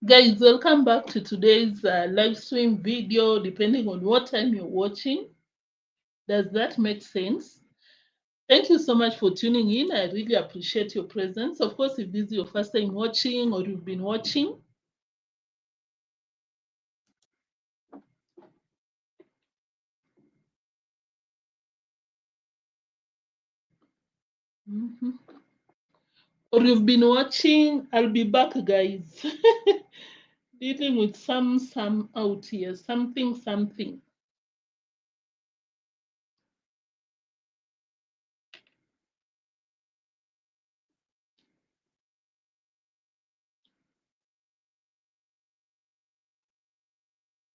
Guys, welcome back to today's live stream video, depending on what time you're watching. Does that make sense? Thank you so much for tuning in. I really appreciate your presence. Of course, if this is your first time watching or you've been watching, or you've been watching, I'll be back, guys. Dealing with some out here, something.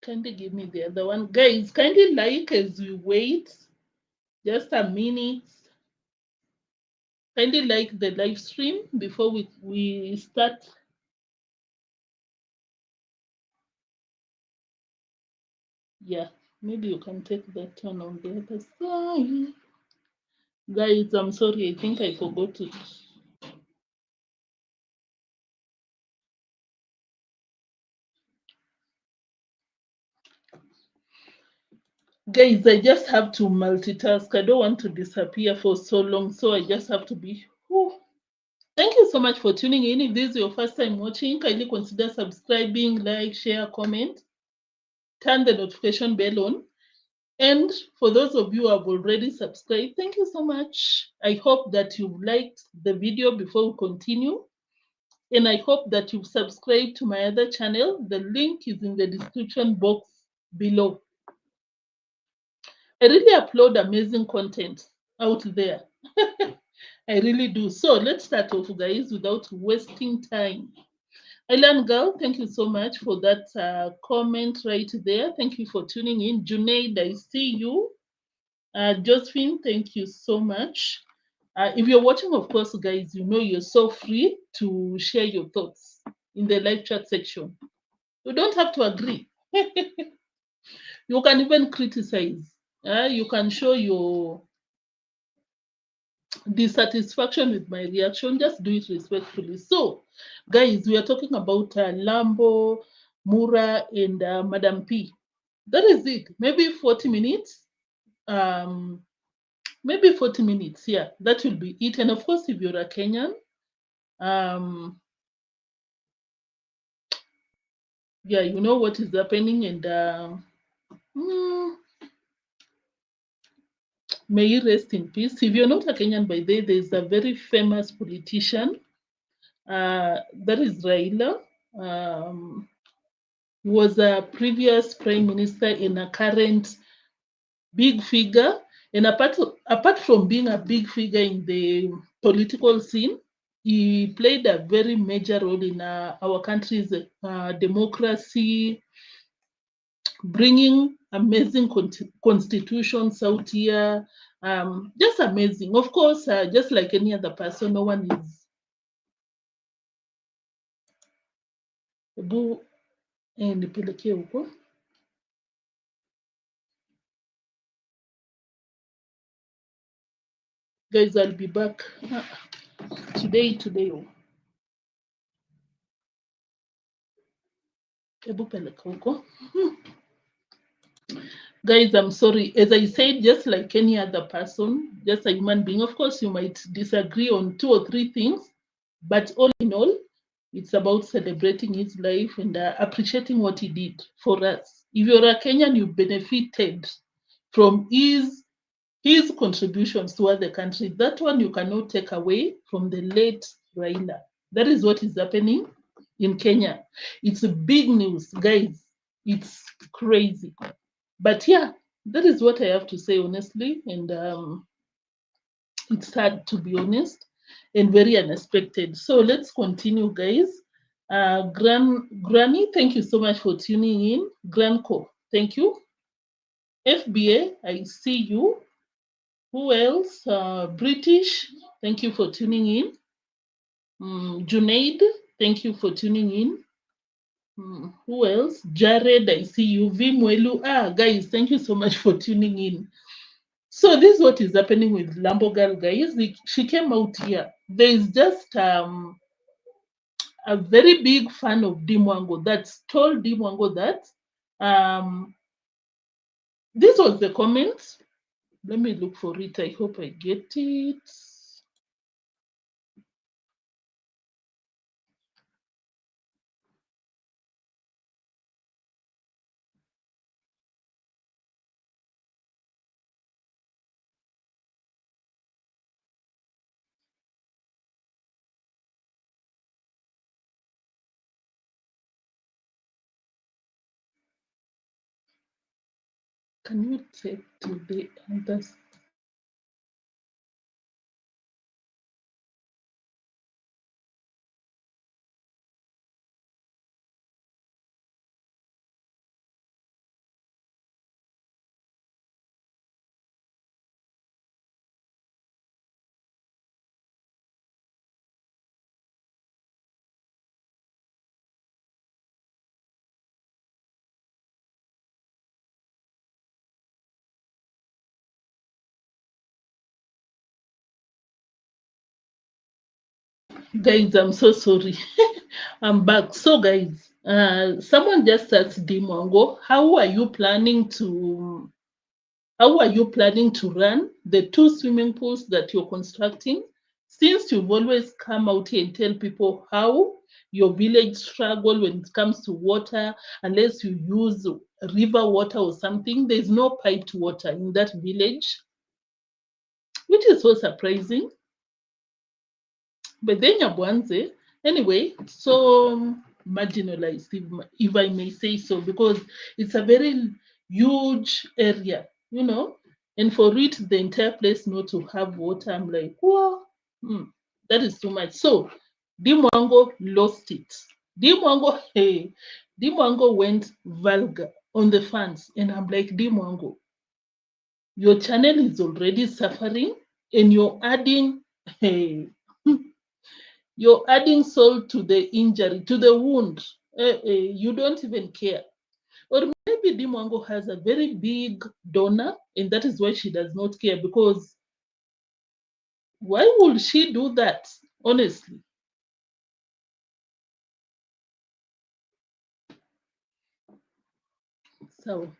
Kindly give me the other one. Guys, kindly like as we wait. Just a minute. Kindly like the live stream before we start. Yeah, maybe you can take that one on the other side. Guys, I'm sorry, I think I forgot to. Guys, I just have to multitask. I don't want to disappear for so long, so I just have to be. Whew. Thank you so much for tuning in. If this is your first time watching, kindly consider subscribing, like, share, comment, turn the notification bell on. And for those of you who have already subscribed, thank you so much. I hope that you've liked the video before we continue. And I hope that you've subscribed to my other channel. The link is in the description box below. I really upload amazing content out there. I really do. So let's start off, guys, without wasting time. Island Girl, thank you so much for that comment right there. Thank you for tuning in. Junaid, I see you. Josephine, thank you so much. If you're watching, of course, guys, you know you're so free to share your thoughts in the live chat section. You don't have to agree. You can even criticize. You can show your dissatisfaction with my reaction. Just do it respectfully. So, guys, we are talking about Lambo, Mura, and Madam P. That is it. Maybe 40 minutes. Maybe 40 minutes. Yeah, that will be it. And of course, if you're a Kenyan, um, yeah, you know what is happening. And mm, may he rest in peace. If you're not a Kenyan, by the way, there's a very famous politician. That is Raila. Um, he was a previous prime minister and a current big figure. And apart from being a big figure in the political scene, he played a very major role in our country's democracy, bringing amazing constitutions out here. Just amazing. Of course, just like any other person, no one is. Hebu nipelekee huko. Guys, I'll be back today. Hebu peleka huko. Guys, I'm sorry. As I said, just like any other person, just a human being, of course, you might disagree on 2 or 3 things, but all in all, it's about celebrating his life and appreciating what he did for us. If you're a Kenyan, you benefited from his contributions toward the country. That one you cannot take away from the late Raila. That is what is happening in Kenya. It's a big news, guys. It's crazy. But yeah, that is what I have to say honestly, and it's sad to be honest, and very unexpected. So let's continue, guys. Granny, thank you so much for tuning in. Granco, thank you. FBA, I see you. Who else? British, thank you for tuning in. Junaid, thank you for tuning in. Who else? Jared, I see you. Vimwelu. Guys, thank you so much for tuning in. So this is what is happening with Lambo Girl, guys. She came out here. There is just a very big fan of deemwango, that told deemwango that this was the comment. Let me look for it. I hope I get it. Can you take to the other? Guys, I'm so sorry. I'm back. So, guys, someone just asked deemwango, how are you planning to run the 2 swimming pools that you're constructing? Since you've always come out here and tell people how your village struggle when it comes to water, unless you use river water or something, there's no piped water in that village, which is so surprising. But then Nyabohanse, anyway, so marginalized, if I may say so, because it's a very huge area, and for it, the entire place not to have water, I'm like, whoa, that is too much. So deemwango lost it. Deemwango, hey, deemwango went vulgar on the fans, and I'm like, deemwango, your channel is already suffering, and you're adding, hey, you're adding salt to the injury, to the wound. You don't even care. Or maybe deemwango has a very big donor, and that is why she does not care. Because why would she do that? Honestly. So,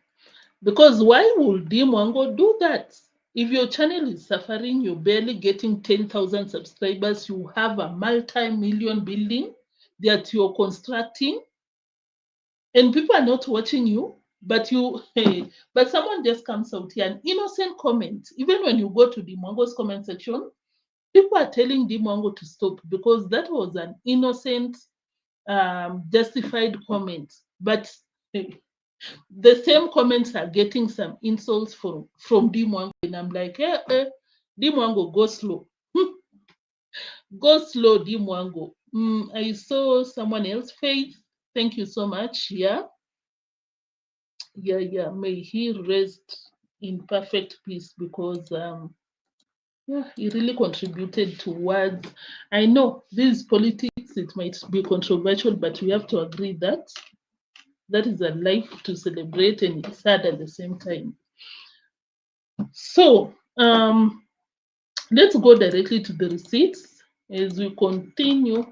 because why would deemwango do that? If your channel is suffering, you're barely getting 10,000 subscribers, you have a multi-million building that you're constructing, and people are not watching you, but but someone just comes out here, an innocent comment. Even when you go to deemwango's comment section, people are telling deemwango to stop because that was an innocent, justified comment. But the same comments are getting some insults from deemwango, and I'm like, deemwango, go slow. Go slow, deemwango. I saw someone else, Faith. Thank you so much. Yeah, may he rest in perfect peace, because yeah, he really contributed towards, I know this politics, it might be controversial, but we have to agree that that is a life to celebrate, and it's sad at the same time. So let's go directly to the receipts as we continue.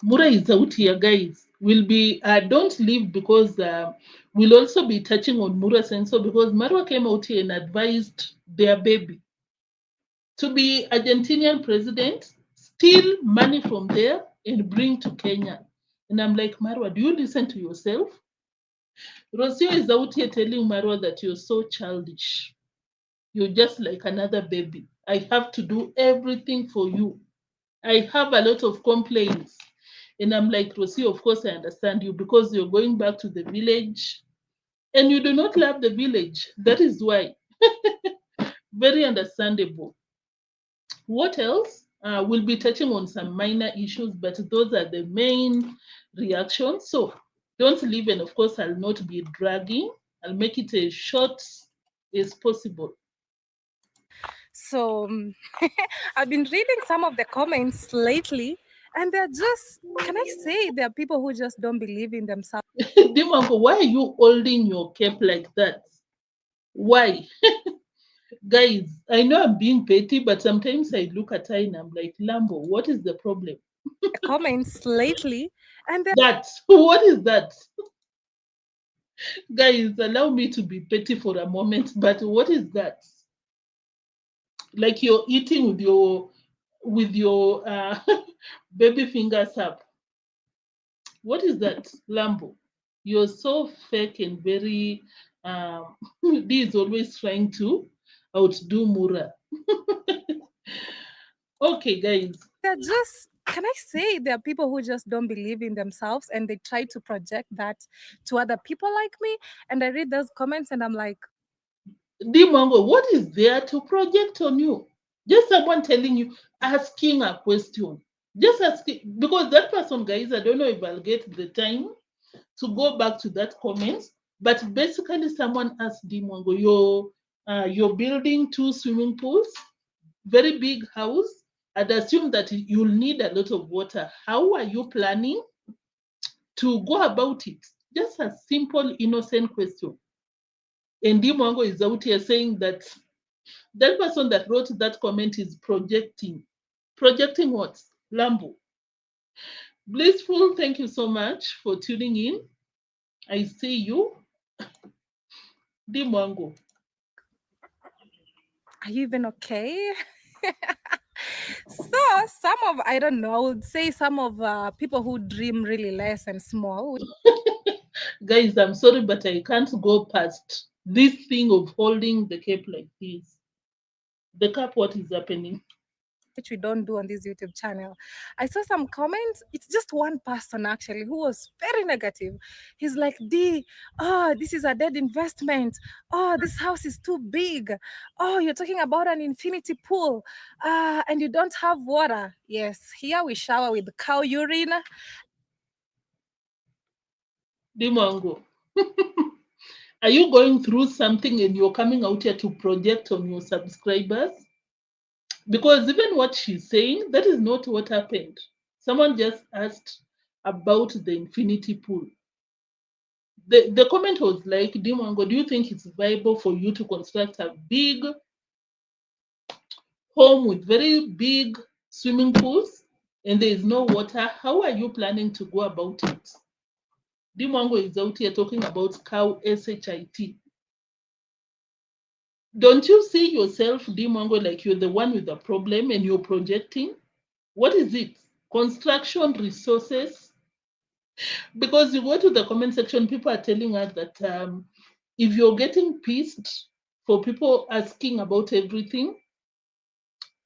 Mura is out here, guys. We'll be don't leave, because we'll also be touching on Mura Senso, because Marwa came out here and advised their baby to be Argentinian president, steal money from there and bring to Kenya. And I'm like, Marwa, do you listen to yourself? Rosio is out here telling Marwa that you're so childish. You're just like another baby. I have to do everything for you. I have a lot of complaints. And I'm like, Rosie, of course I understand you, because you're going back to the village and you do not love the village. That is why. Very understandable. What else? We'll be touching on some minor issues, but those are the main reactions. So don't leave, and of course, I'll not be dragging. I'll make it as short as possible. So I've been reading some of the comments lately, and they're just, can I say, there are people who just don't believe in themselves. Dimanko, why are you holding your cape like that? Why? Guys, I know I'm being petty, but sometimes I look at her and I'm like, Lambo, what is the problem? Comments lately, and they're That, what is that? Guys, allow me to be petty for a moment, but what is that? Like you're eating with your baby fingers up. What is that, Lambo? You're so fake and very Dee is always trying to outdo Mura. Okay, guys. just, can I say, there are people who just don't believe in themselves and they try to project that to other people like me. And I read those comments and I'm like, Deemwango, what is there to project on you? Just someone telling you, asking a question. Just asking, because that person, guys, I don't know if I'll get the time to go back to that comment, but basically someone asked Deemwango, you're building 2 swimming pools, very big house. I'd assume that you'll need a lot of water. How are you planning to go about it? Just a simple, innocent question. And Deemwango is out here saying that that person that wrote that comment is projecting. Projecting what? Lambo. Blissful, thank you so much for tuning in. I see you. Deemwango. are you even okay? So some of, I don't know, I would say some of people who dream really less and small, Guys, I'm sorry, but I can't go past this thing of holding the cape like this. The cap, what is happening? which we don't do on this YouTube channel. I saw some comments. It's just one person actually who was very negative. He's like, D, oh, this is a dead investment. Oh, this house is too big. Oh, you're talking about an infinity pool. And you don't have water. Yes, here we shower with cow urine. Deemwango. Are you going through something and you're coming out here to project on your subscribers? Because even what she's saying, that is not what happened. Someone just asked about the infinity pool. The comment was like, Deemwango, do you think it's viable for you to construct a big home with very big swimming pools and there is no water? How are you planning to go about it? Deemwango is out here talking about cow shit. Don't you see yourself, Deemwango, like you're the one with the problem and you're projecting? What is it? Construction resources? Because you go to the comment section, people are telling us that if you're getting pissed for people asking about everything,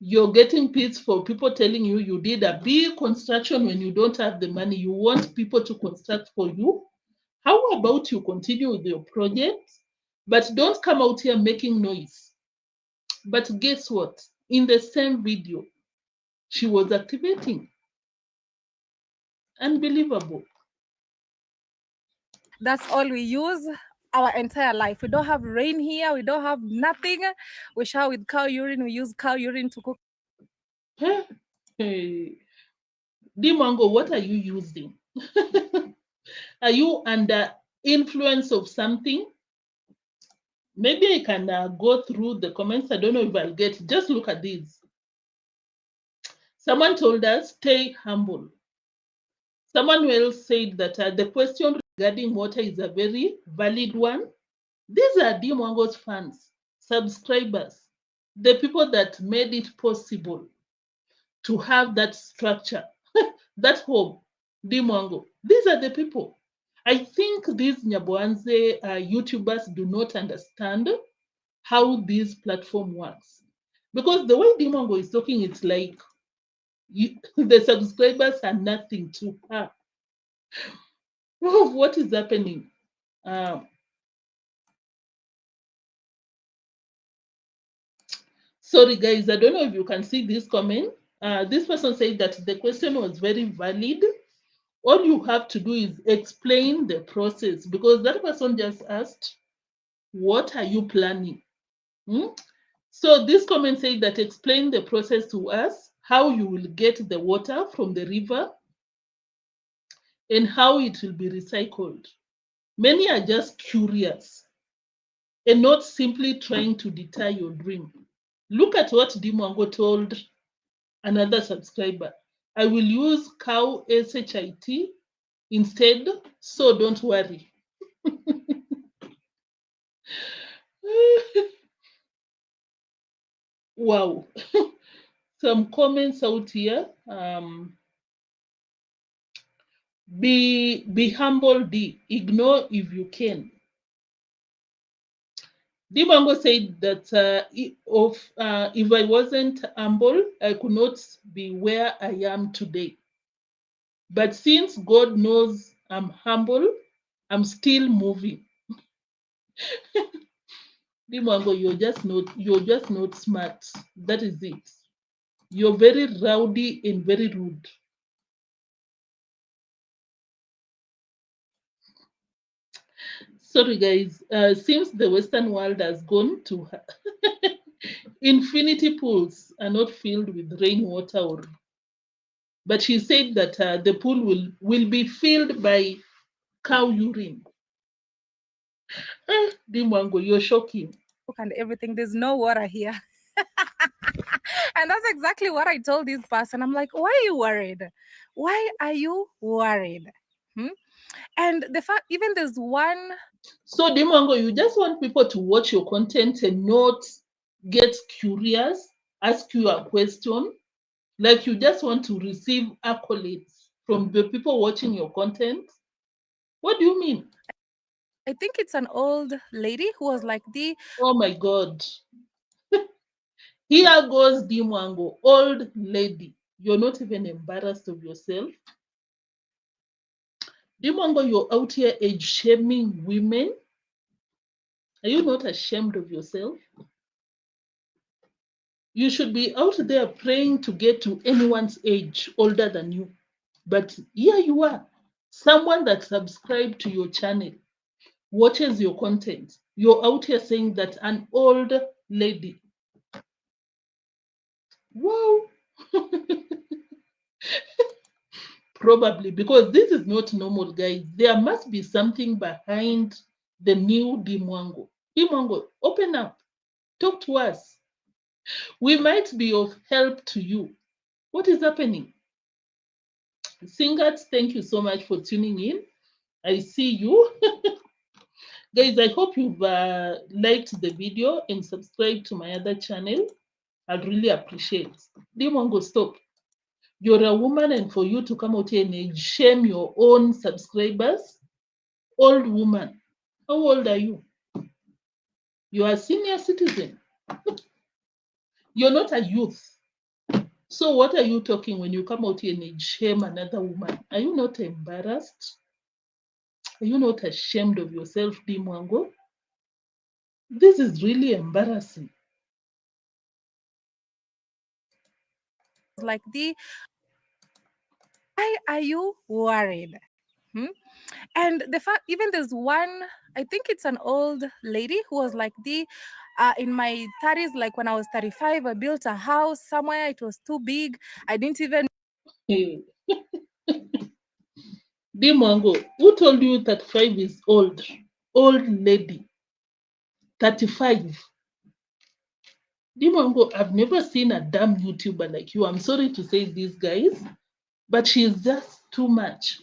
you're getting pissed for people telling you you did a big construction when you don't have the money. You want people to construct for you. How about you continue with your project, but don't come out here making noise? But guess what? In the same video, she was activating. Unbelievable. That's all we use our entire life. We don't have rain here. We don't have nothing. We shower with cow urine. We use cow urine to cook. Hey, Deemwango, what are you using? Are you under influence of something? Maybe I can go through the comments. I don't know if I'll get. Just look at these. Someone told us, stay humble. Someone else said that the question regarding water is a very valid one. These are Deemwango's fans, subscribers, the people that made it possible to have that structure, that home, Deemwango. These are the people. I think these Nyabohanse YouTubers do not understand how this platform works. Because the way Deemwango is talking, it's like the subscribers are nothing to her. What is happening? Sorry, guys, I don't know if you can see this comment. This person said that the question was very valid. All you have to do is explain the process because that person just asked, what are you planning? Hmm? So this comment said that explain the process to us, how you will get the water from the river and how it will be recycled. Many are just curious. and not simply trying to deter your dream. Look at what Deemwango told another subscriber. I will use cow SHIT instead, so don't worry. Wow. Some comments out here. Be humble, ignore if you can. Deemwango said that if I wasn't humble, I could not be where I am today. But since God knows I'm humble, I'm still moving. Deemwango, you're just not smart. That is it. You're very rowdy and very rude. Sorry, guys. Since the Western world has gone to infinity pools are not filled with rainwater, but she said that the pool will be filled by cow urine. Deemwango, you're shocking. And everything, there's no water here. And that's exactly what I told this person. I'm like, why are you worried? Why are you worried? And the fact, even there's one. So, Deemwango, you just want people to watch your content and not get curious, ask you a question. Like you just want to receive accolades from the people watching your content. What do you mean? I think it's an old lady who was like Oh my God. Here goes Deemwango, old lady. You're not even embarrassed of yourself. Deemwango, you're out here age shaming women. Are you not ashamed of yourself? You should be out there praying to get to anyone's age older than you. But here you are, someone that subscribed to your channel, watches your content. You're out here saying that an old lady. Wow. Probably because this is not normal, guys. There must be something behind the new Deemwango. Deemwango, open up. Talk to us. We might be of help to you. What is happening? Singers, thank you so much for tuning in. I see you. Guys, I hope you've liked the video and subscribed to my other channel. I'd really appreciate. Deemwango, stop. You're a woman, and for you to come out here and shame your own subscribers, old woman. How old are you? You are a senior citizen. You're not a youth. So what are you talking when you come out here and shame another woman? Are you not embarrassed? Are you not ashamed of yourself, Deemwango? This is really embarrassing. Like why are you worried? And the fact, even there's one, I think it's an old lady who was like in my 30s, like when I was 35, I built a house somewhere. It was too big. I didn't even. Hey. Deemwango, who told you that 5 is old? Old lady. 35. Deemwango, I've never seen a damn YouTuber like you. I'm sorry to say this, guys, but she's just too much.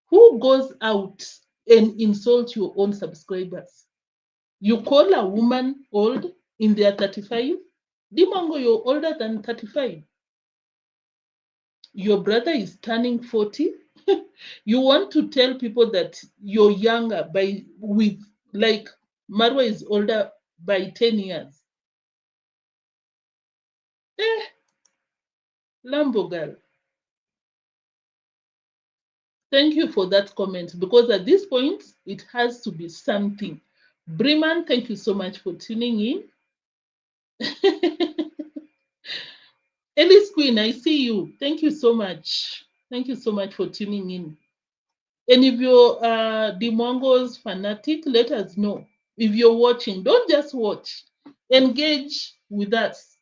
Who goes out and insults your own subscribers? You call a woman old in their 35? Deemwango, you're older than 35. Your brother is turning 40. You want to tell people that you're younger like Marwa is older by 10 years. Lambo girl. Thank you for that comment because at this point, it has to be something. Breman, thank you so much for tuning in. Ellis Queen, I see you. Thank you so much. Thank you so much for tuning in. And if you're Deemwango's fanatic, let us know. If you're watching, don't just watch. Engage with us.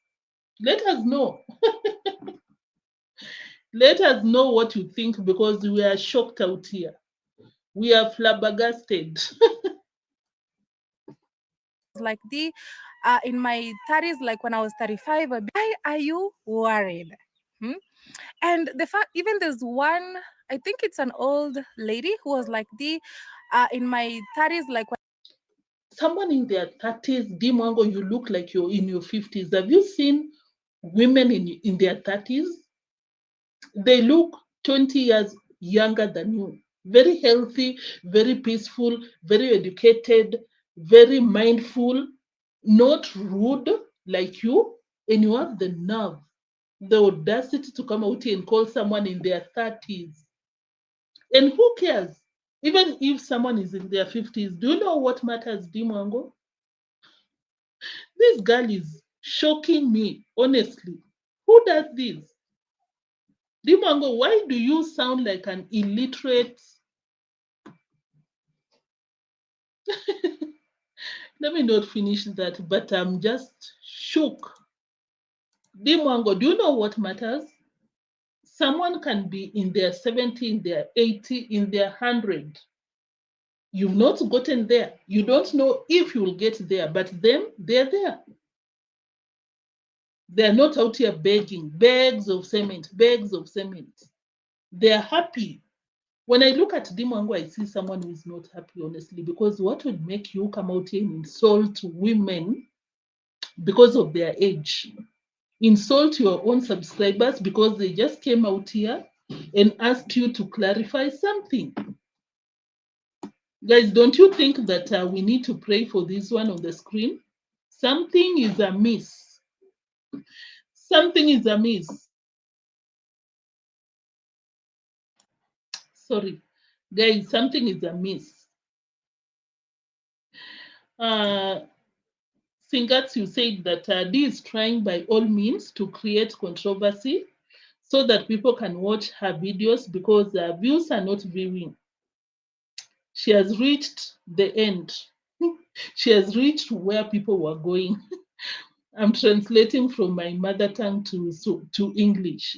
Let us know. Let us know what you think because we are shocked out here. We are flabbergasted. like the in my 30s, like when I was 35, why are you worried? Hmm? And the fact, even there's one, I think it's an old lady who was like the in my 30s, like Someone in their 30s, deemwango, you look like you're in your 50s. Have you seen women in their 30s? They look 20 years younger than you. Very healthy, very peaceful, very educated, very mindful, not rude like you. And you have the nerve, the audacity to come out here and call someone in their 30s. And who cares? Even if someone is in their 50s, do you know what matters, Dimwango? This girl is shocking me, honestly. Who does this? Dimwango, why do you sound like an illiterate? Let me not finish that, but I'm just shook. Dimwango, do you know what matters? Someone can be in their 70, in their 80, in their 100. You've not gotten there. You don't know if you'll get there, but them, they're there. They're not out here begging, bags of cement, bags of cement. They're happy. When I look at Dimwango, I see someone who is not happy, honestly, because what would make you come out here and insult women because of their age? Insult your own subscribers because they just came out here and asked you to clarify something. Guys, don't you think that we need to pray for this one on the screen? Something is amiss. Something is amiss. Sorry. Guys, something is amiss. Uh, Singatsu said that Dee is trying by all means to create controversy so that people can watch her videos because views are not viewing. She has reached the end. She has reached where people were going. I'm translating from my mother tongue to English.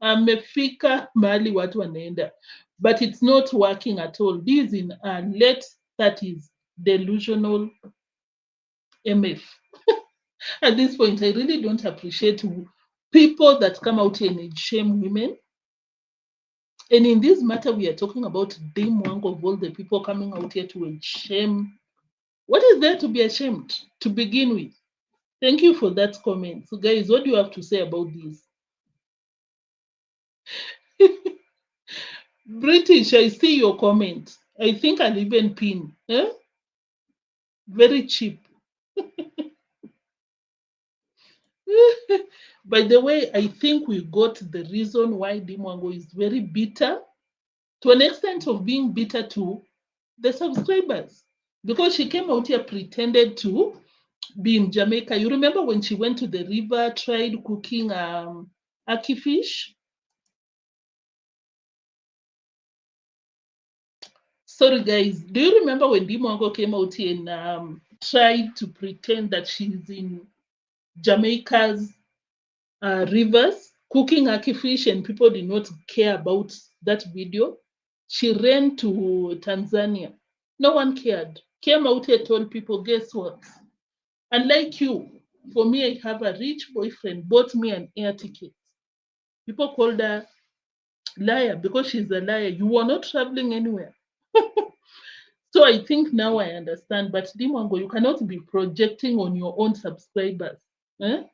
Amefika mahali watu wanaenda. But it's not working at all. This is in late 30s, delusional MF. At this point, I really don't appreciate people that come out here and shame women. And in this matter, we are talking about deemwango of all the people coming out here to shame. What is there to be ashamed to begin with? Thank you for that comment. So, guys, what do you have to say about this? British, I see your comment. I think I'll even pin. Very cheap. By the way, I think we got the reason why deemwango is very bitter, to an extent of being bitter to the subscribers. Because she came out here, pretended to be in Jamaica. You remember when she went to the river, tried cooking ackee fish? Sorry, guys. Do you remember when deemwango came out here and tried to pretend that she's in Jamaica's rivers cooking ackee fish and people did not care about that video? She ran to Tanzania. No one cared. Came out here, told people, guess what? Unlike you, for me, I have a rich boyfriend, bought me an air ticket. People called her liar because she's a liar. You were not traveling anywhere. So I think now I understand. But deemwango, you cannot be projecting on your own subscribers. Eh?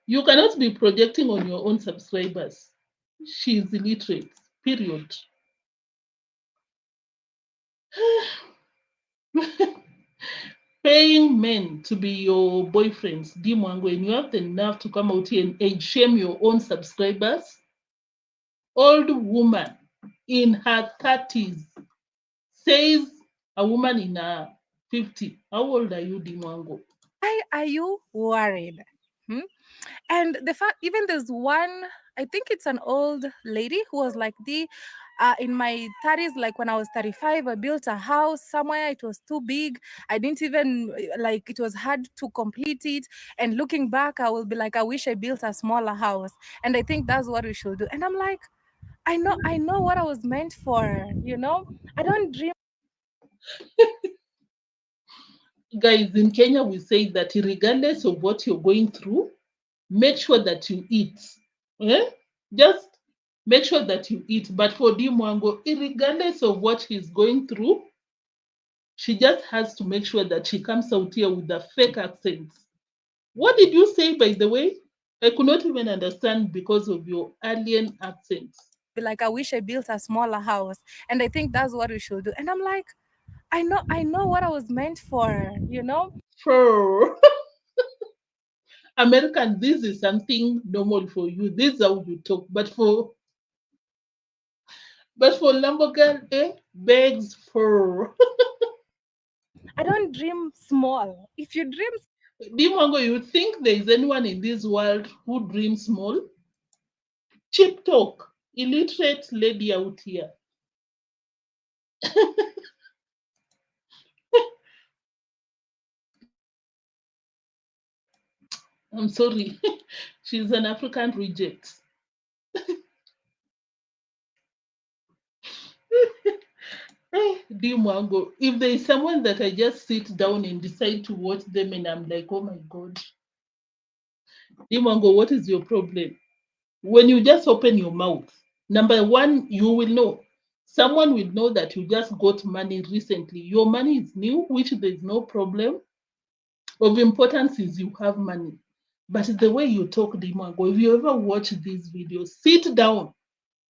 You cannot be projecting on your own subscribers. She is illiterate. Period. Paying men to be your boyfriends, deemwango, and you have the nerve to come out here and age shame your own subscribers. Old woman in her 30s says a woman in her 50. How old are you, deemwango? why are you worried? Hmm? And the fact, even there's one, I think it's an old lady who was like the in my 30s, like when I was 35, I built a house somewhere. It was too big. I didn't even like, it was hard to complete it. And looking back, I will be like, I wish I built a smaller house. And I think that's what we should do. And I'm like, I know what I was meant for, you know? I don't dream Guys, in Kenya, we say that regardless of what you're going through, make sure that you eat. Eh? Just make sure that you eat. But for Deemwango, regardless of what she's going through, she just has to make sure that she comes out here with a fake accent. What did you say, by the way? I could not even understand because of your alien accent. Be like, I wish I built a smaller house, and I think that's what we should do. And I'm like, I know what I was meant for, you know. For American, this is something normal for you. This is how you talk. But for Lamborghini, begs for I don't dream small. If you dream Dimongo, you think there is anyone in this world who dreams small? Cheap talk, illiterate lady out here. I'm sorry. She's an African reject. Dimwango, if there is someone that I just sit down and decide to watch them and I'm like, oh my God. Dimwango, what is your problem? When you just open your mouth, number one, you will know. Someone will know that you just got money recently. Your money is new, which there is no problem. Of importance is you have money. But the way you talk, Dimango, if you ever watch these videos, sit down,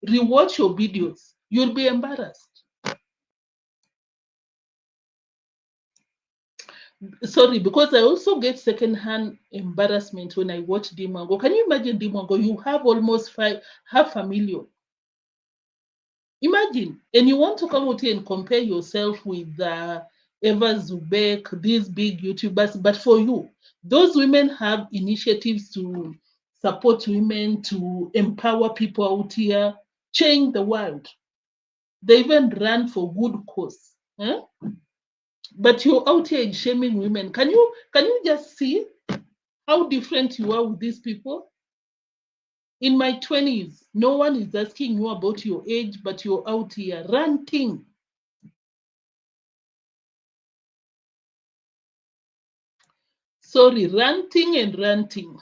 rewatch your videos. You'll be embarrassed. Sorry, because I also get secondhand embarrassment when I watch Dimango. Can you imagine Dimango? You have almost half a million. Imagine, and you want to come out here and compare yourself with Eva Zubek, these big YouTubers, but for you, those women have initiatives to support women, to empower people out here, change the world. They even run for good cause. Eh? But you're out here shaming women. Can you just see how different you are with these people? In my 20s, no one is asking you about your age, but you're out here ranting. Sorry, ranting and ranting.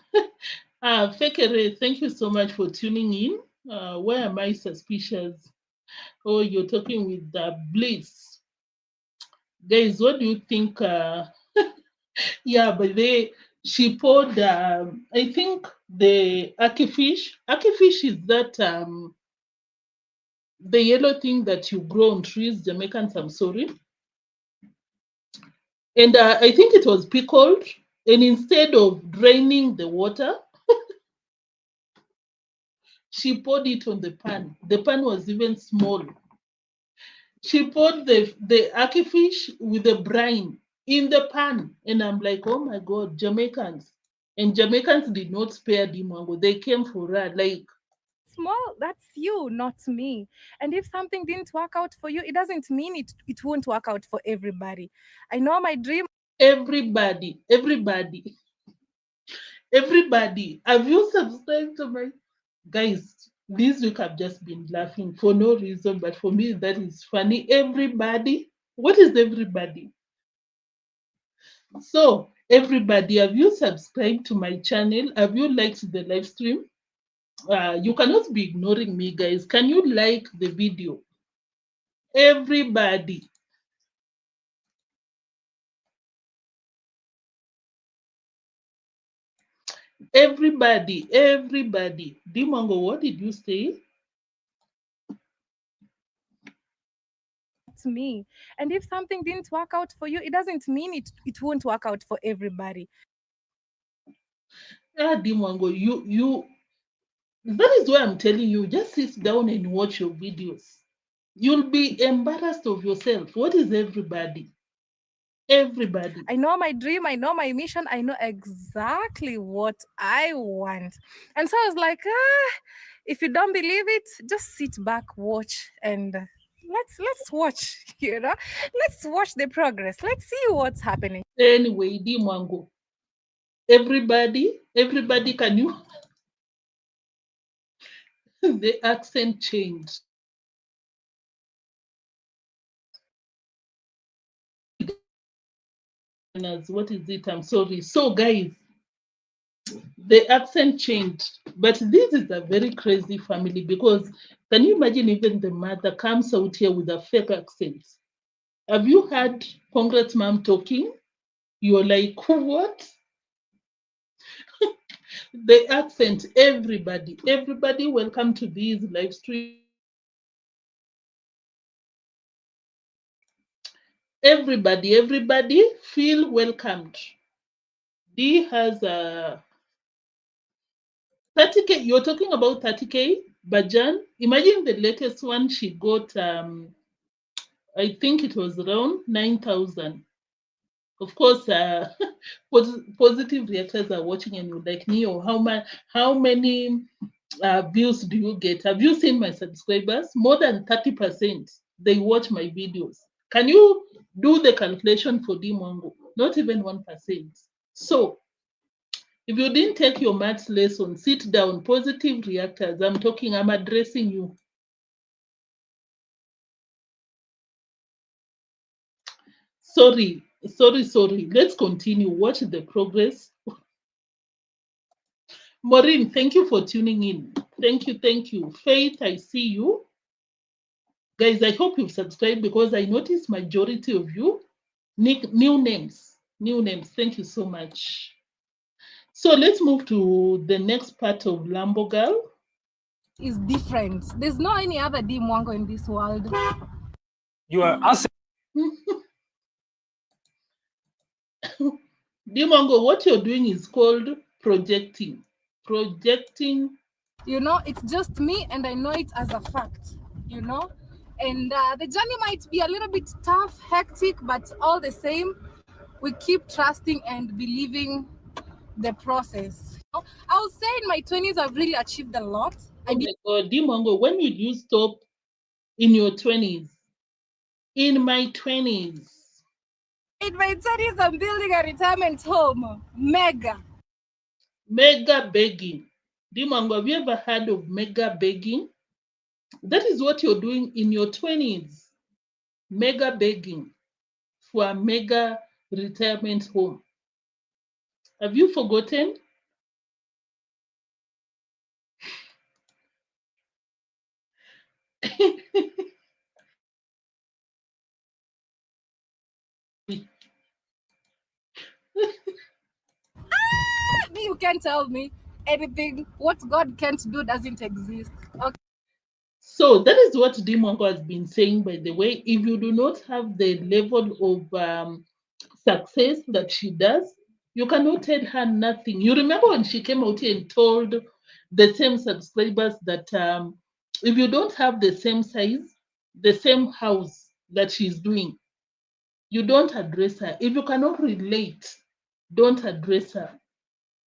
Fekere, thank you so much for tuning in. Why am I suspicious? Oh, you're talking with Bliss. Guys, what do you think? Yeah, but she poured, I think, the ackee fish. Ackee fish is that the yellow thing that you grow on trees, Jamaicans, I'm sorry. And I think it was pickled. And instead of draining the water, she poured it on the pan. The pan was even small. She poured the ackee fish with the brine in the pan. And I'm like, oh my God, Jamaicans. And Jamaicans did not spare the mango. They came for her. Like, small, that's you, not me. And if something didn't work out for you, it doesn't mean it won't work out for everybody. I know my dream. everybody. Have you subscribed to my guys? This week I've just been laughing for no reason, but for me that is funny. Everybody, what is everybody? So, everybody, have you subscribed to my channel? Have you liked the live stream? You cannot be ignoring me, guys. Can you like the video? Everybody, everybody. Dimongo, what did you say? To me. And if something didn't work out for you, it doesn't mean it won't work out for everybody. Dimongo, that is why I'm telling you, just sit down and watch your videos. You'll be embarrassed of yourself. What is everybody? Everybody. I know my dream, I know my mission, I know exactly what I want. And so I was like, if you don't believe it, just sit back, watch, and let's watch, let's watch the progress. Let's see what's happening. Anyway, Dimongo, everybody, can you? The accent changed. What is it? I'm sorry. So, guys, the accent changed, but this is a very crazy family because can you imagine even the mother comes out here with a fake accent? Have you heard congratsmum talking? You're like, what? The accent, everybody, welcome to this live stream. Everybody, feel welcomed. D has a 30K. You're talking about 30K, Bajan. Imagine the latest one she got. I think it was around 9,000. Of course, positive reactors are watching and you're like, Neo, how many views do you get? Have you seen my subscribers? More than 30%. They watch my videos. Can you do the calculation for deemwango? Not even 1%. So if you didn't take your maths lesson, sit down. Positive reactors. I'm addressing you. Sorry. Let's continue. Watch the progress. Maureen, thank you for tuning in. Thank you. Faith, I see you. Guys, I hope you've subscribed because I noticed majority of you new names. Thank you so much. So let's move to the next part of Lambo Girl. Is different. There's no any other deemwango in this world. You are asking. Deemwango, what you're doing is called projecting. You know, it's just me and I know it as a fact, you know. And the journey might be a little bit tough, hectic, but all the same, we keep trusting and believing the process. You know, I would say in my 20s, I've really achieved a lot. Oh my God, Deemwango, when did you stop in your 20s? In my 20s. In my 20s, I'm building a retirement home. Mega begging. Deemwango, have you ever heard of mega begging? That is what you're doing in your 20s. Mega begging for a mega retirement home. Have you forgotten? You can't tell me anything. What God can't do doesn't exist. Okay. So that is what Deemwango has been saying, by the way. If you do not have the level of success that she does, you cannot tell her nothing. You remember when she came out here and told the same subscribers that if you don't have the same size, the same house that she's doing, you don't address her. If you cannot relate, don't address her.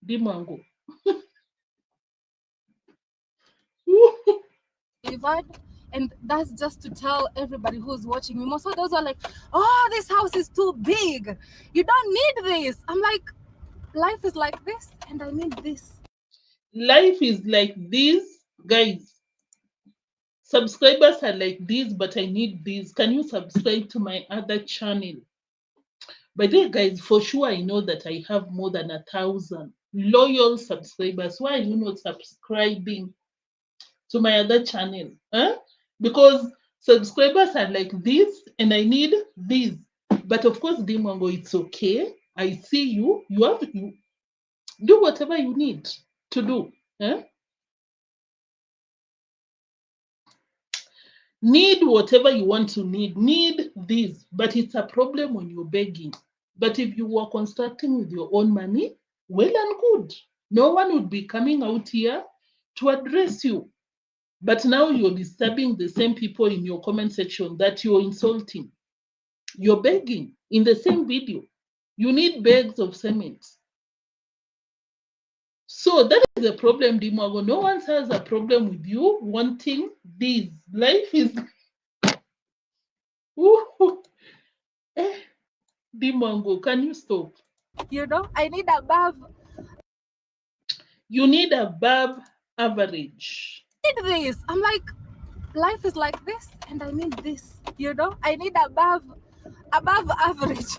Deemwango. And that's just to tell everybody who's watching me. Most of those are like, oh, this house is too big. You don't need this. I'm like, life is like this, and I need this. Life is like this, guys. Subscribers are like this, but I need this. Can you subscribe to my other channel? By the way, guys, for sure I know that I have more than 1,000 loyal subscribers. Why are you not subscribing to my other channel? Huh? Because subscribers are like this, and I need this. But of course, Deemwango, it's okay. I see you. You do whatever you need to do. Huh? Need whatever you want to need this, but it's a problem when you're begging. But if you were constructing with your own money, well and good. No one would be coming out here to address you. But now you're disturbing the same people in your comment section that you're insulting. You're begging in the same video. You need bags of cement. So that is the problem, Deemwango. No one has a problem with you wanting this. Life is Deemwango, can you stop? You know, I need above. You need above average. I need this. I'm like, life is like this, and I need this. You know, I need above average.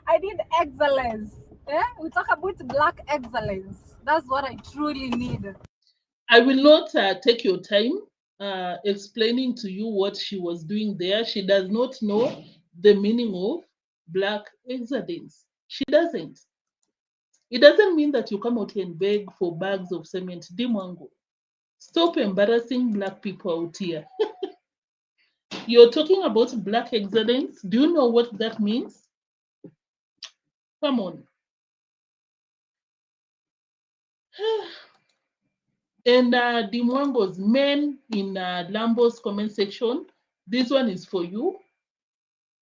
I need excellence. Yeah? We talk about black excellence. That's what I truly need. I will not take your time explaining to you what she was doing there. She does not know the meaning of black excellence. She doesn't. It doesn't mean that you come out and beg for bags of cement. Deemwango, stop embarrassing black people out here. You're talking about black excellence. Do you know what that means? Come on. And Deemwango's men in Lambo's comment section, this one is for you.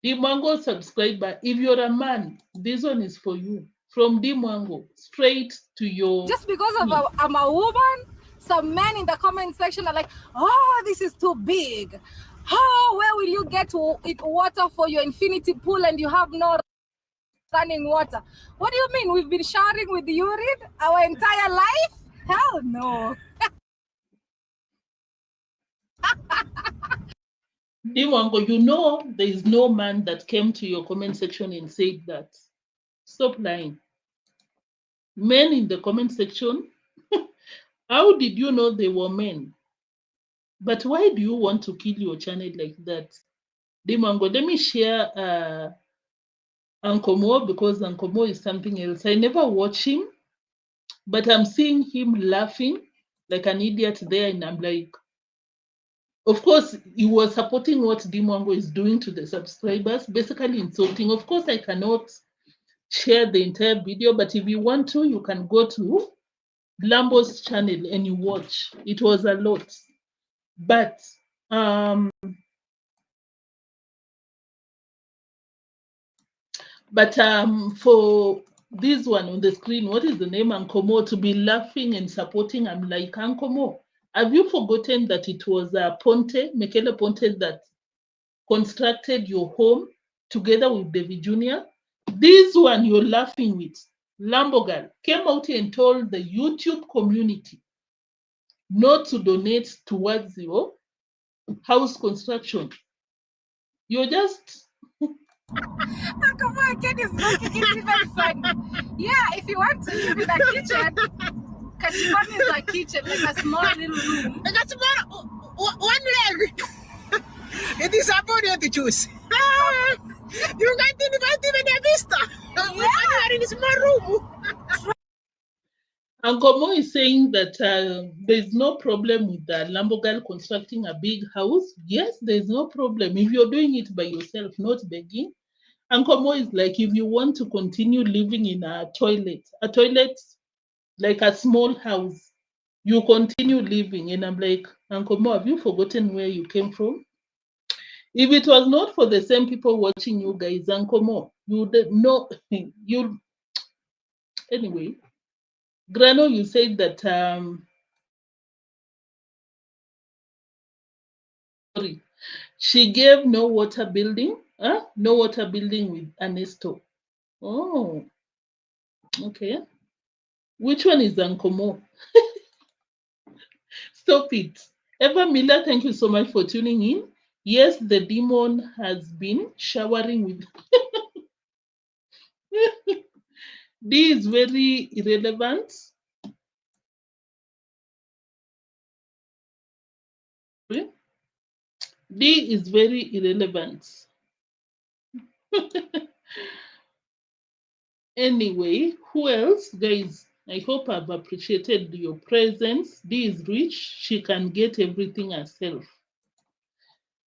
Deemwango subscriber, if you're a man, this one is for you. From Deemwango, straight to your... Just because of I'm a woman, some men in the comment section are like, oh, this is too big. Oh, where will you get water for your infinity pool and you have no running water? What do you mean? We've been showering with urine our entire life? Hell no. Deemwango, you know there is no man that came to your comment section and said that. Stop lying. Men in the comment section, how did you know they were men? But why do you want to kill your channel like that? Deemwango, let me share unclemo, because unclemo is something else. I never watch him, but I'm seeing him laughing like an idiot there, and I'm like, of course, he was supporting what Deemwango is doing to the subscribers, basically insulting. Of course, I cannot share the entire video, but if you want to, you can go to Lambo's channel and you watch. It was a lot. But for this one on the screen, what is the name? Unclemo, to be laughing and supporting. I'm like, Unclemo, have you forgotten that it was micheleponte that constructed your home together with davyjnr? This one you're laughing with, Lambo girl, came out and told the YouTube community not to donate towards your house construction. You're just... Come on, kid is looking, it's even funny. Yeah, if you want to live in a kitchen, Kachibani is a kitchen, like a small little room. Like a small one leg. It is a body to choose. You can't invite even a vista. Yeah. You are in a small room. Unclemo is saying that there's no problem with the Lambo girl constructing a big house. Yes, there's no problem if you're doing it by yourself, not begging. Unclemo is like, if you want to continue living in a toilet like a small house, you continue living. And I'm like, Unclemo, have you forgotten where you came from? If it was not for the same people watching you guys, Unclemo, you would know. You anyway. Grano, you said that sorry, she gave no water building, no water building with Ernesto. Oh, okay. Which one is Unclemo? Stop it. Eva Miller, thank you so much for tuning in. Yes, the demon has been showering with. D is very irrelevant. D is very irrelevant. Anyway, who else? Guys, I hope I've appreciated your presence. D is rich. She can get everything herself.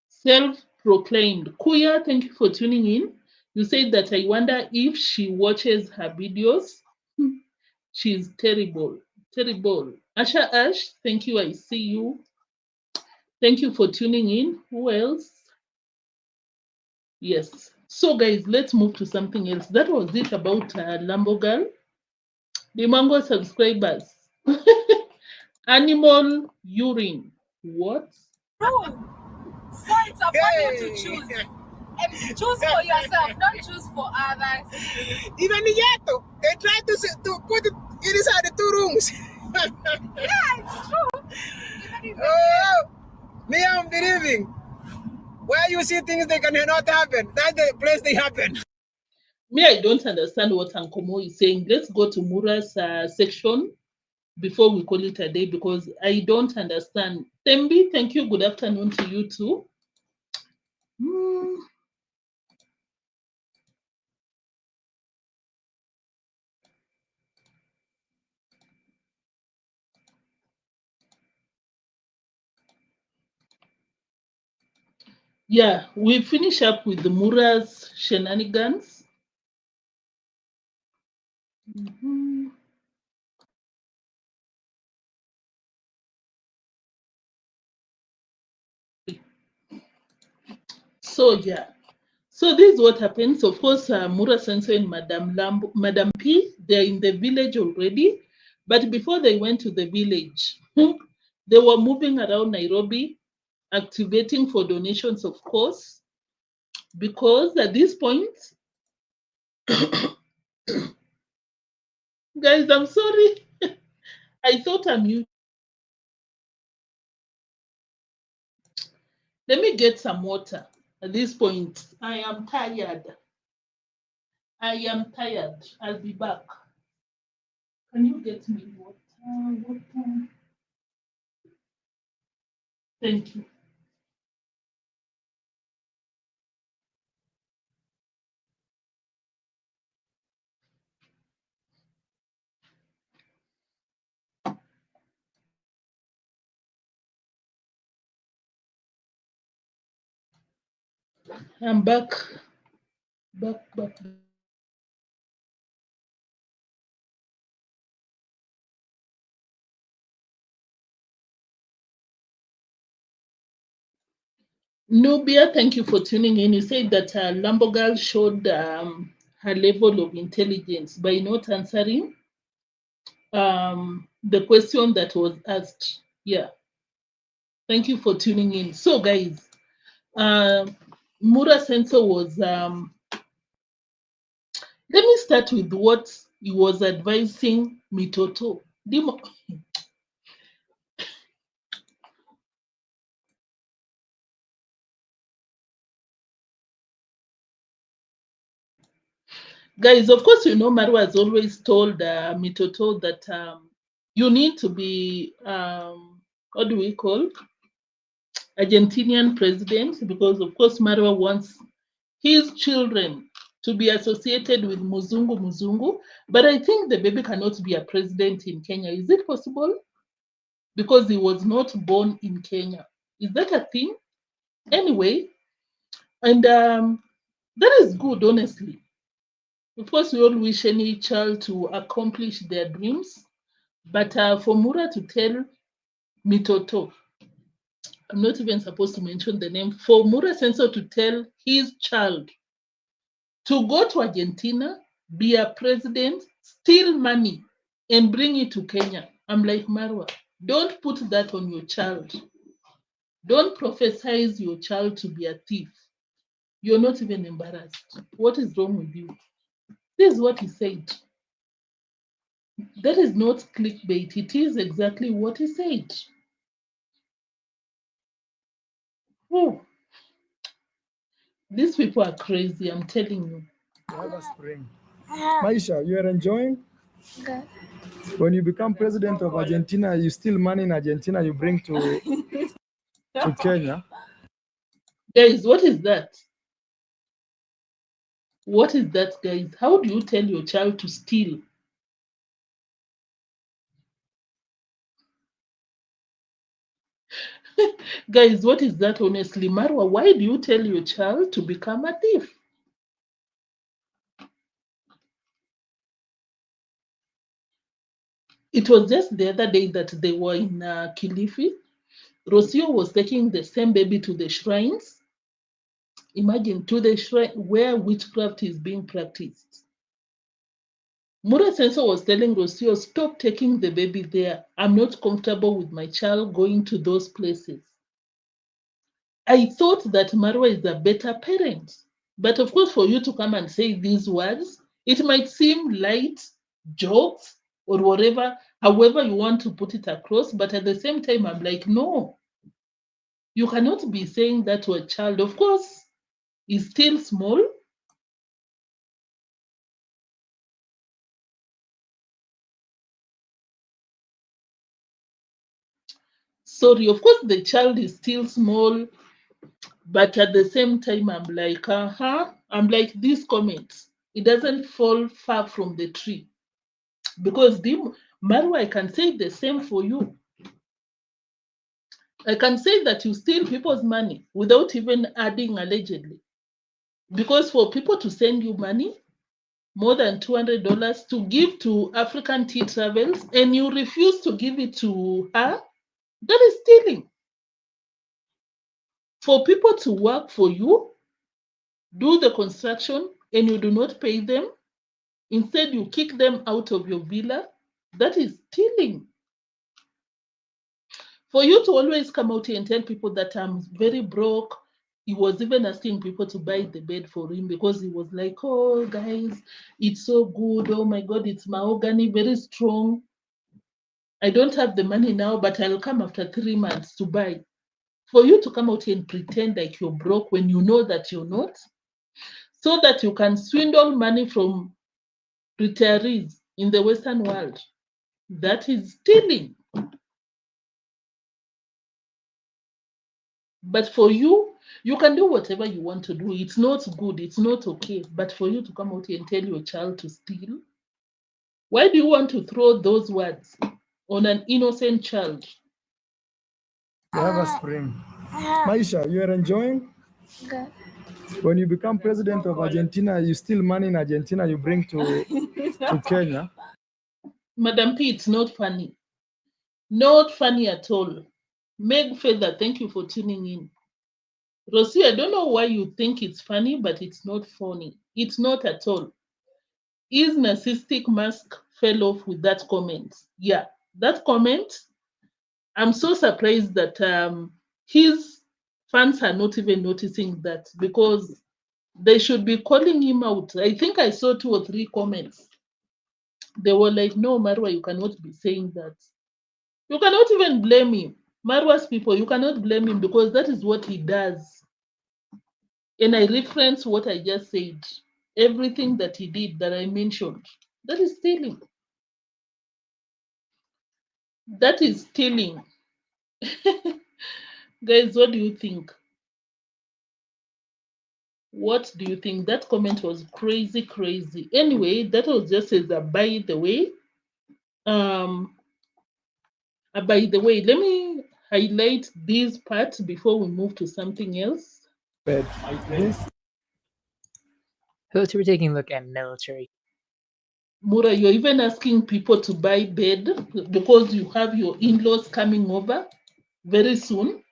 Self-proclaimed. Kuya, thank you for tuning in. You said that I wonder if she watches her videos. She's terrible. Terrible. Asha Ash, thank you. I see you. Thank you for tuning in. Who else? Yes. So, guys, let's move to something else. That was it about Lambo Girl. Deemwango subscribers. Animal urine. What? No. So it's upon you to choose. And choose for yourself, don't choose for others. Even the ghetto, they try to put it inside the 2 rooms. Yeah, it's true. Oh, me, I'm believing. Where you see things they cannot happen, that's the place they happen. Me, I don't understand what Ankomo is saying. Let's go to Mura's section before we call it a day because I don't understand. Tembi, thank you. Good afternoon to you too. Yeah, we finish up with the Mura's shenanigans. So yeah, so this is what happens. Of course, Mura Senso and Madam P, they're in the village already. But before they went to the village, they were moving around Nairobi, activating for donations, of course, because at this point, guys, I'm sorry. I thought I'm you. Let me get some water. At this point, I am tired. I am tired. I'll be back. Can you get me water? Water. Thank you. I'm back. Back. Nubia, thank you for tuning in. You said that Lambo showed her level of intelligence by not answering the question that was asked. Yeah, thank you for tuning in. So, guys, Mura Senso was. Let me start with what he was advising Mitoto. Guys, of course, you know, Marwa has always told Mitoto that you need to be, what do we call, Argentinian president, because, of course, Marwa wants his children to be associated with Muzungu. But I think the baby cannot be a president in Kenya. Is it possible? Because he was not born in Kenya. Is that a thing? Anyway, and that is good, honestly. Of course, we all wish any child to accomplish their dreams. But for Mura to tell Mitoto, I'm not even supposed to mention the name, for Mura Senso to tell his child to go to Argentina, be a president, steal money, and bring it to Kenya. I'm like, Marwa, don't put that on your child. Don't prophesize your child to be a thief. You're not even embarrassed. What is wrong with you? This is what he said. That is not clickbait. It is exactly what he said. Oh, these people are crazy, I'm telling you. Have a spring. Maisha, you are enjoying? Okay. When you become president of Argentina, you steal money in Argentina, you bring to Kenya. Guys, what is that? What is that, guys? How do you tell your child to steal? Guys, what is that, honestly? Marwa, why do you tell your child to become a thief? It was just the other day that they were in Kilifi. Rocio was taking the same baby to the shrines. Imagine, to the shrine where witchcraft is being practiced. Mura Senso was telling Rocio, stop taking the baby there. I'm not comfortable with my child going to those places. I thought that Marwa is a better parent. But of course, for you to come and say these words, it might seem light, jokes, or whatever, however you want to put it across. But at the same time, I'm like, no, you cannot be saying that to a child. Of course, he's still small. sorry, of course the child is still small, but at the same time I'm like, I'm like, these comments, it doesn't fall far from the tree. Because Marwa, I can say the same for you. I can say that you steal people's money without even adding allegedly. Because for people to send you money, more than $200 to give to African tea travels, and you refuse to give it to her, that is stealing. For people to work for you, do the construction, and you do not pay them, instead you kick them out of your villa, that is stealing. For you to always come out here and tell people that I'm very broke, he was even asking people to buy the bed for him because he was like, oh, guys, it's so good. Oh, my God, it's mahogany, very strong. I don't have the money now, but I'll come after 3 months to buy. For you to come out here and pretend like you're broke when you know that you're not, so that you can swindle money from retirees in the Western world, that is stealing. But for you, you can do whatever you want to do. It's not good. It's not okay. But for you to come out here and tell your child to steal, why do you want to throw those words on an innocent child? You have a spring. Maisha, you are enjoying? Good. When you become president of Argentina, you steal money in Argentina, you bring to Kenya. Madam P, it's not funny. Not funny at all. Meg Feather, thank you for tuning in. Rosie, I don't know why you think it's funny, but it's not funny. It's not at all. His narcissistic mask fell off with that comment. Yeah, that comment, I'm so surprised that his fans are not even noticing that, because they should be calling him out. I think I saw 2 or 3 comments. They were like, no, Marwa, you cannot be saying that. You cannot even blame him. Marwa's people, you cannot blame him because that is what he does. And I reference what I just said. Everything that he did that I mentioned, that is stealing. That is stealing. Guys, what do you think? What do you think? That comment was crazy, crazy. Anyway, that was just as a by the way. By the way, let me highlight these parts before we move to something else. Bed. This So we're taking a look at military. Mura, you're even asking people to buy bed because you have your in-laws coming over very soon.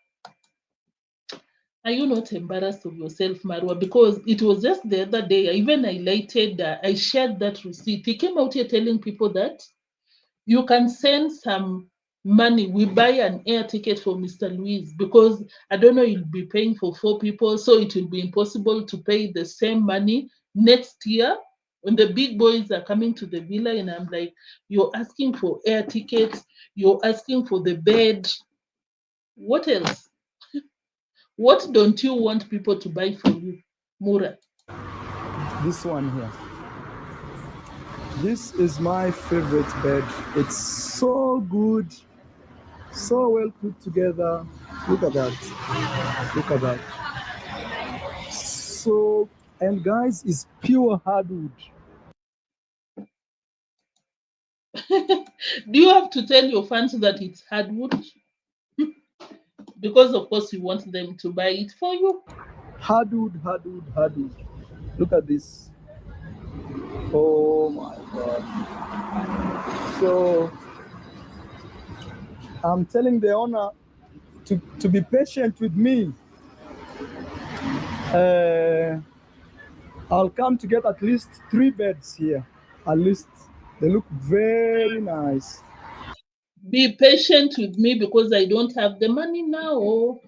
Are you not embarrassed of yourself, Marwa? Because it was just the other day, I even highlighted, I shared that receipt. He came out here telling people that you can send some money. We buy an air ticket for Mr. Luis because I don't know, you'll be paying for 4 people, so it will be impossible to pay the same money next year when the big boys are coming to the villa. And I'm like, you're asking for air tickets, you're asking for the bed. What else? What don't you want people to buy for you, Mura? this one here. This is my favorite bed. It's so good, so well put together. Look at that. Look at that. So, and guys, it's pure hardwood. Do you have to tell your fans that it's hardwood? Because of course you want them to buy it for you. Hardwood, hardwood, hardwood. Look at this. Oh my God. So I'm telling the owner to be patient with me. I'll come to get at least 3 beds here. At least they look very nice. Be patient with me because I don't have the money now.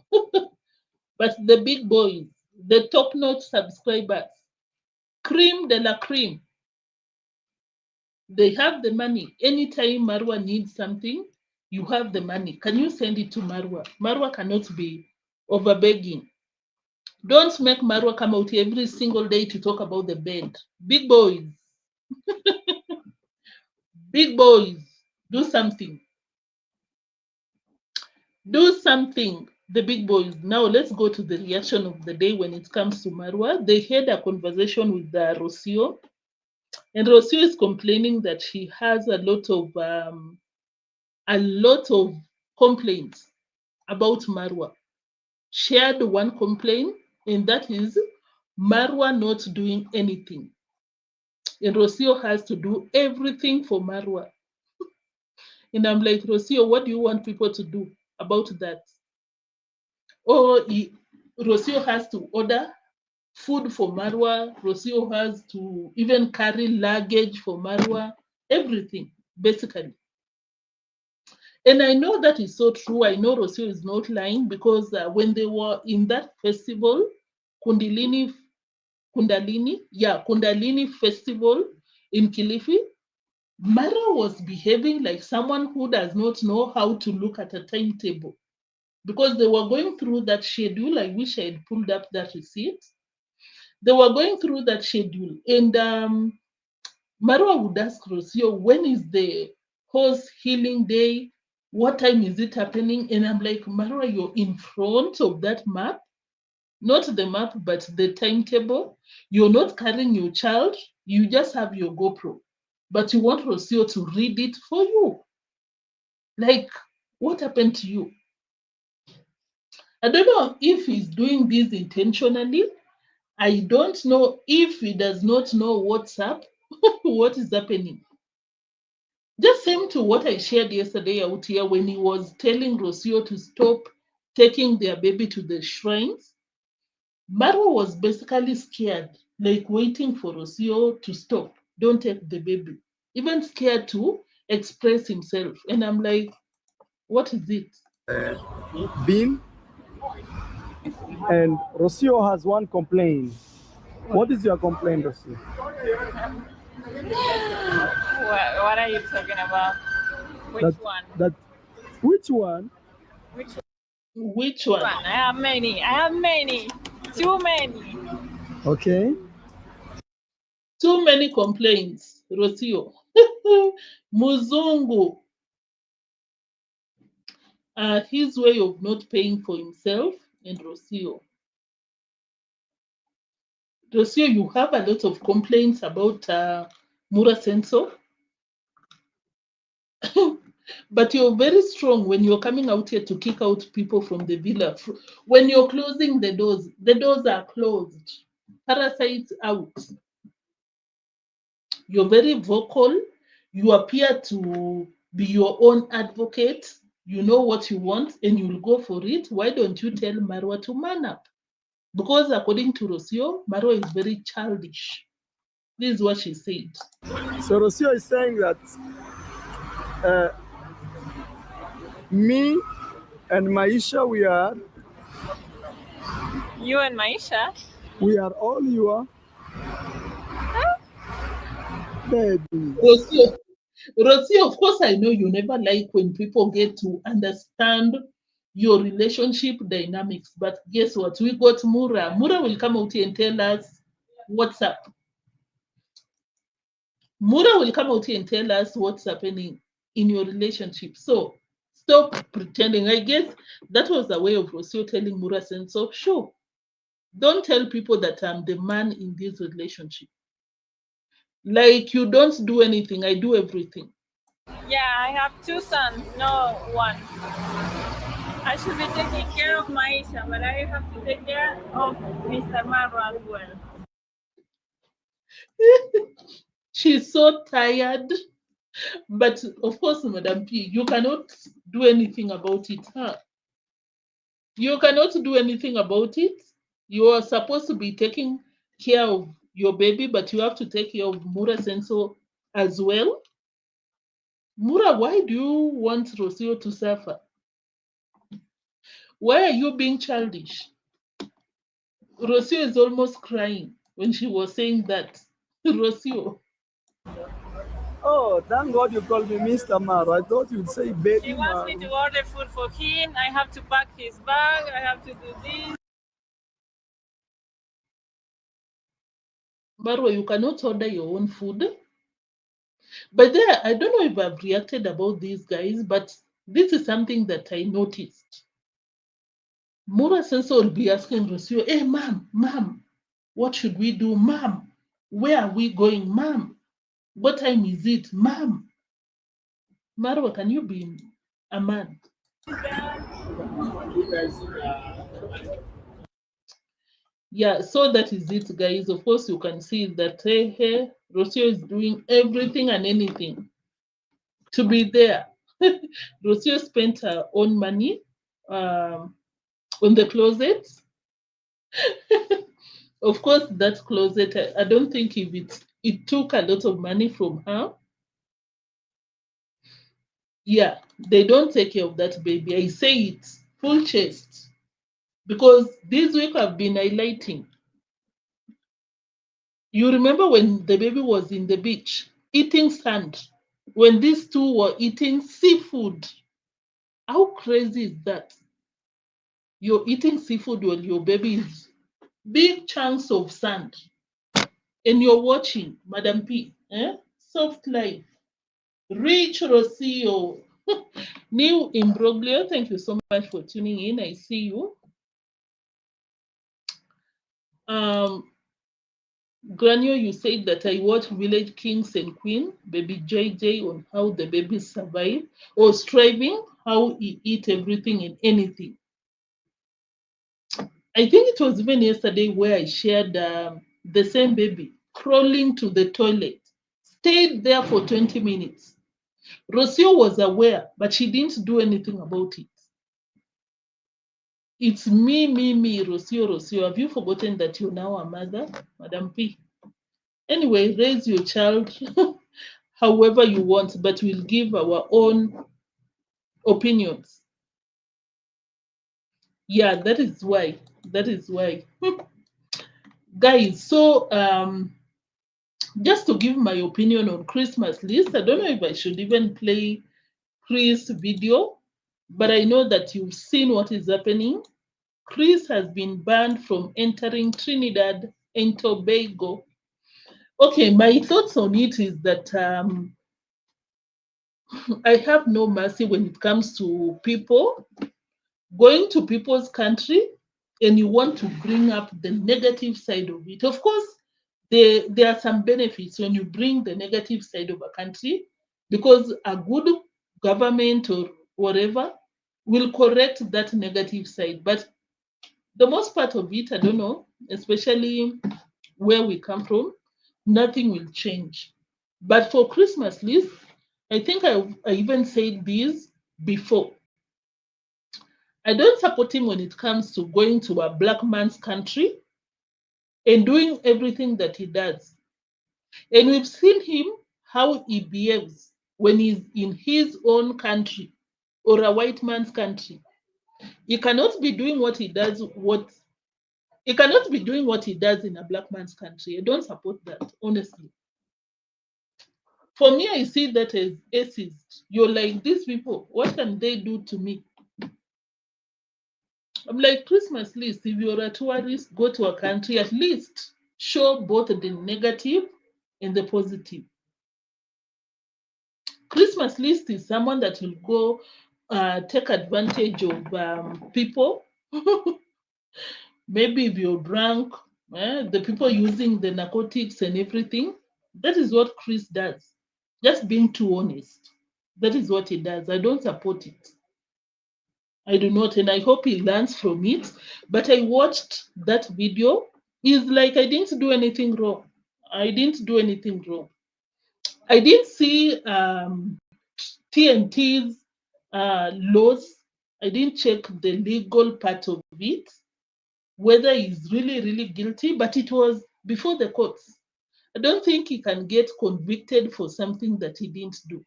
But the big boys, the top-notch subscribers, cream de la cream, they have the money. Anytime Marwa needs something, you have the money. Can you send it to Marwa? Marwa cannot be over begging. Don't make Marwa come out here every single day to talk about the bed. Big boys, big boys, do something. Do something, the big boys. Now let's go to the reaction of the day when it comes to Marwa. They had a conversation with Rocio, and Rocio is complaining that she has a lot of complaints about Marwa. Shared one complaint, and that is Marwa not doing anything. And Rocio has to do everything for Marwa. And I'm like, Rocio, what do you want people to do about that? Or Rocio has to order food for Marwa. Rocio has to even carry luggage for Marwa. Everything, basically. And I know that is so true. I know Rocio is not lying because when they were in that festival, Kundalini Festival in Kilifi, Mara was behaving like someone who does not know how to look at a timetable because they were going through that schedule. I wish I had pulled up that receipt. They were going through that schedule, and Marwa would ask Rocio, when is the horse healing day? What time is it happening? And I'm like, Marwa, you're in front of that map, not the map, but the timetable. You're not carrying your child, you just have your GoPro, but you want Rocio to read it for you. Like, what happened to you? I don't know if he's doing this intentionally. I don't know if he does not know what's up, what is happening. Just same to what I shared yesterday out here when he was telling Rocio to stop taking their baby to the shrines. Marwa was basically scared, like waiting for Rocio to stop. Don't take the baby. Even scared to express himself. And I'm like, what is it? Bean. And Rocio has one complaint. What is your complaint, Rocio? What are you talking about? Which one? Which one? Which one? I have many. Too many. Okay. Too many complaints, Rocio. Muzungu. His way of not paying for himself, and Rocio. Rocio, you have a lot of complaints about Mura Senso. But you're very strong when you're coming out here to kick out people from the villa. When you're closing the doors are closed. Parasites out. You're very vocal. You appear to be your own advocate. You know what you want and you'll go for it. Why don't you tell Marwa to man up? Because according to Rocio, Marwa is very childish. This is what she said. So Rocio is saying that me and Maisha, You and Maisha? we are all your baby. Rocio, of course, I know you never like when people get to understand your relationship dynamics. But guess what? We got Mura. Mura will come out here and tell us what's up. Mura will come out here and tell us what's happening in your relationship. So stop pretending. I guess that was the way of Rocio telling Mura Senso, sure, don't tell people that I'm the man in this relationship. Like you don't do anything, I do everything. Yeah, I have 2 sons, no one. I should be taking care of Maisha, but I have to take care of Mr. Marwa as well. She's so tired. But of course, Madam P, you cannot do anything about it. Huh? You cannot do anything about it. You are supposed to be taking care of your baby, but you have to take care of Mura Senso as well. Mura, why do you want Rocio to suffer? Why are you being childish? Rocio is almost crying when she was saying that. Rocio. Oh, thank God you called me Mr. Mar. I thought you'd say baby. She wants me to order food for him. I have to pack his bag. I have to do this. Marwa, you cannot order your own food. But there, I don't know if I've reacted about these guys, but this is something that I noticed. Mura Senso will be asking Rocio, hey, mom, what should we do? Mom, where are we going? Mom, what time is it? Mom. Marwa, can you be a man? Yeah, so that is it, guys. Of course, you can see that hey, Rocio is doing everything and anything to be there. Rocio spent her own money on the closet. Of course, that closet, I don't think if it took a lot of money from her. Yeah, they don't take care of that baby. I say it full chest because this week I've been highlighting. You remember when the baby was in the beach eating sand, when these two were eating seafood? How crazy is that? You're eating seafood while your baby is big chunks of sand, and you're watching Madam P. Soft life. Rich Rocio. New imbroglio. Thank you so much for tuning in. I see you. Granio, you said that I watch Village Kings and Queen, Baby JJ, on how the babies survive or striving, how he eat everything and anything. I think it was even yesterday where I shared the same baby crawling to the toilet, stayed there for 20 minutes. Rocio was aware, but she didn't do anything about it. It's me, Rocio. Have you forgotten that you're now a mother, Madam P? Anyway, raise your child however you want, but we'll give our own opinions. Yeah, that is why. Guys, so just to give my opinion on Christmas list, I don't know if I should even play Chris' video, but I know that you've seen what is happening. Chris has been banned from entering Trinidad and Tobago. Okay, my thoughts on it is that I have no mercy when it comes to people going to people's country and you want to bring up the negative side of it. Of course, there are some benefits when you bring the negative side of a country because a good government or whatever will correct that negative side. But the most part of it, I don't know, especially where we come from, nothing will change. But for Christmas list, I think I even said this before. I don't support him when it comes to going to a black man's country and doing everything that he does. And we've seen him how he behaves when he's in his own country or a white man's country. He cannot be doing what he does. He cannot be doing what he does in a black man's country. I don't support that, honestly. For me, I see that as racist. You're like, these people, what can they do to me? I'm like, Christmas list, if you're a tourist, go to a country, at least show both the negative and the positive. Christmas list is someone that will go take advantage of people. Maybe if you're drunk, the people using the narcotics and everything. That is what Chris does. Just being too honest. That is what he does. I don't support it. I do not, and I hope he learns from it. But I watched that video. It's like I didn't do anything wrong. I didn't do anything wrong. I didn't see TNT's laws. I didn't check the legal part of it, whether he's really, really guilty, but it was before the courts. I don't think he can get convicted for something that he didn't do.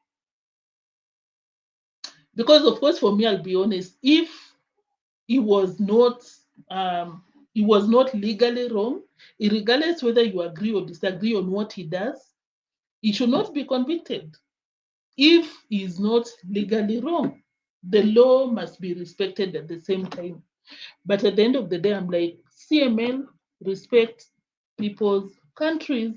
Because, of course, for me, I'll be honest, if he was not legally wrong, regardless whether you agree or disagree on what he does, he should not be convicted. If he is not legally wrong, the law must be respected at the same time. But at the end of the day, I'm like, CML, respect people's countries.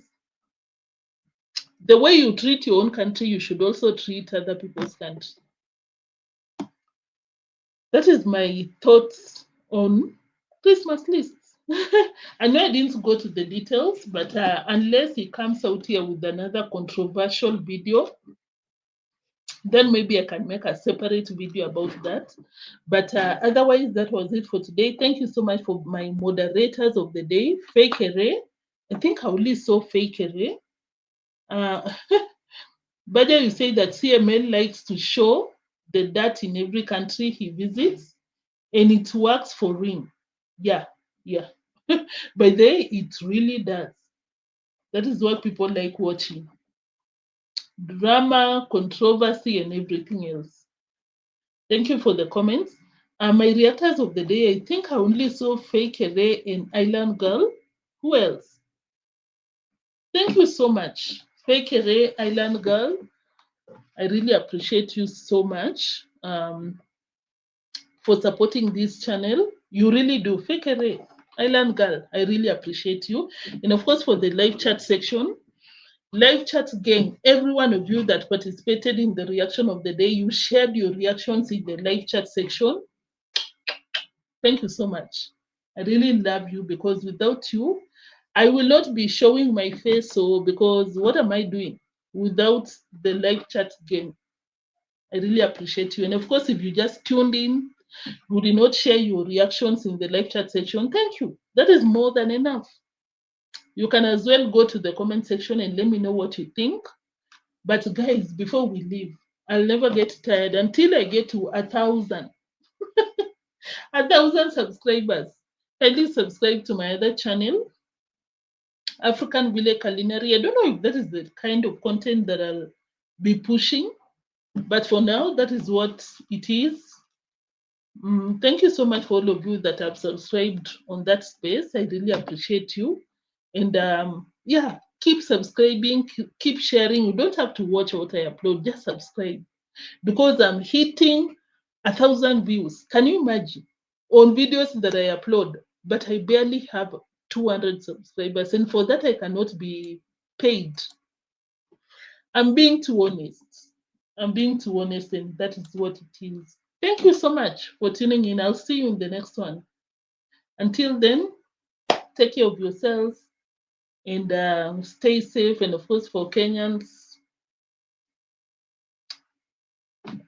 The way you treat your own country, you should also treat other people's country. that is my thoughts on Christmas lists. I know I didn't go to the details, but unless he comes out here with another controversial video, then maybe I can make a separate video about that. But otherwise, that was it for today. Thank you so much for my moderators of the day. Fakere. I think I only saw Fakere. Baja, you say that CML likes to show the dirt in every country he visits, and it works for him. Yeah. By the way, it really does. That is what people like watching. Drama, controversy, and everything else. Thank you for the comments. My reactors of the day, I think I only saw Fakere and Island Girl. Who else? Thank you so much. Fakere, Island Girl. I really appreciate you so much for supporting this channel. You really do. Fakere, Island Girl, I really appreciate you. And of course, for the live chat section, live chat gang, every one of you that participated in the reaction of the day, you shared your reactions in the live chat section. Thank you so much. I really love you, because without you, I will not be showing my face. So, because what am I doing without the live chat gang? I really appreciate you. And of course, if you just tuned in, you did not share your reactions in the live chat section, thank you. That is more than enough. You can as well go to the comment section and let me know what you think. But guys, before we leave, I'll never get tired until I get to 1,000. 1,000 subscribers. Kindly subscribe to my other channel, African Village Culinary. I don't know if that is the kind of content that I'll be pushing, but for now, that is what it is. Thank you so much for all of you that have subscribed on that space. I really appreciate you. And yeah, keep subscribing, keep sharing. You don't have to watch what I upload, just subscribe. Because I'm hitting 1,000 views. Can you imagine? On videos that I upload, but I barely have 200 subscribers. And for that, I cannot be paid. I'm being too honest. I'm being too honest, and that is what it is. Thank you so much for tuning in. I'll see you in the next one. Until then, take care of yourselves and stay safe. And of course, for Kenyans,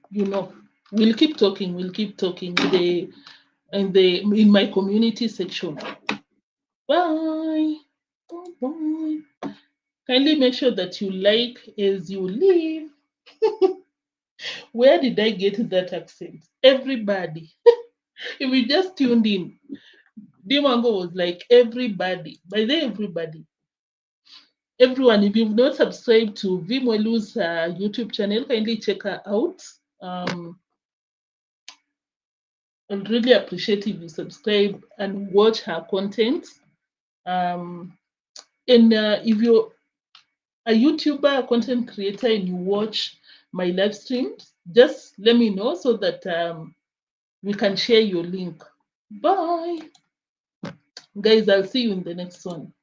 you know, we'll keep talking. We'll keep talking in my community section. Bye. Bye. Kindly make sure that you like as you leave. Where did I get that accent? Everybody. If you just tuned in, Deemwango was like everybody. By the everybody. Everyone, if you've not subscribed to Vimwelu's YouTube channel, kindly check her out. I'd really appreciate if you subscribe and watch her content. And if you're a YouTuber, a content creator, and you watch my live streams, just let me know so that we can share your link. Bye. Guys, I'll see you in the next one.